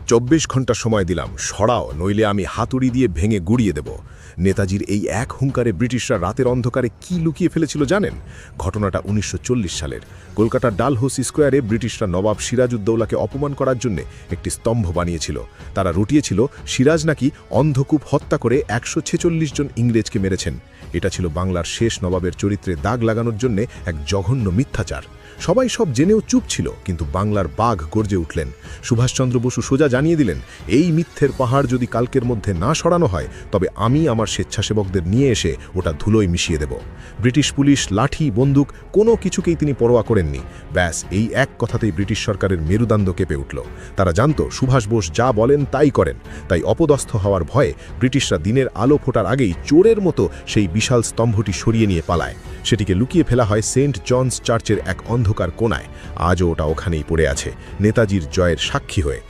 24 ঘন্টা সময় দিলাম, সরাও, নইলে আমি হাতুড়ি দিয়ে ভেঙে গুড়িয়ে দেব। নেতাজির এই এক হুঙ্কারে ব্রিটিশরা রাতের অন্ধকারে কি লুকিয়ে ফেলেছিল জানেন? ঘটনাটা 1940 সালের। কলকাতার ডালহৌসি স্কোয়ারে ব্রিটিশরা নবাব সিরাজউদ্দৌলাকে অপমান করার জন্য একটি স্তম্ভ বানিয়েছিল। তারা রটিয়েছিল সিরাজ নাকি অন্ধকূপ হত্যা করে 146 জন ইংরেজকে মেরেছেন। এটা ছিল বাংলার শেষ নবাবের চরিত্রে দাগ লাগানোর জন্য এক জঘন্য মিথ্যাচার। সবাই সব জেনেও চুপ ছিল, কিন্তু বাংলার বাঘ গর্জে উঠলেন। সুভাষচন্দ্র বসু সোজা জানিয়ে দিলেন, এই মিথ্যের পাহাড় যদি কালকের মধ্যে না সরানো হয়, তবে আমি আমার স্বেচ্ছাসেবকদের নিয়ে এসে ওটা ধুলোয় মিশিয়ে দেব। ব্রিটিশ পুলিশ, লাঠি, বন্দুক কোনো কিছুকেই তিনি পরোয়া করেননি। ব্যাস, এই এক কথাতেই ব্রিটিশ সরকারের মেরুদণ্ড কেঁপে উঠল। তারা জানত সুভাষ বোস যা বলেন তাই করেন। তাই অপদস্থ হওয়ার ভয়ে ব্রিটিশরা দিনের আলো ফোটার আগেই চোরের মতো সেই বিশাল স্তম্ভটি সরিয়ে নিয়ে পালায়। সেটিকে লুকিয়ে ফেলা হয় সেন্ট জনস চার্চের এক অন্ধকার কোণায়। আজও ওটা ওখানেই পড়ে আছে, নেতাজির জয়ের সাক্ষী হয়ে।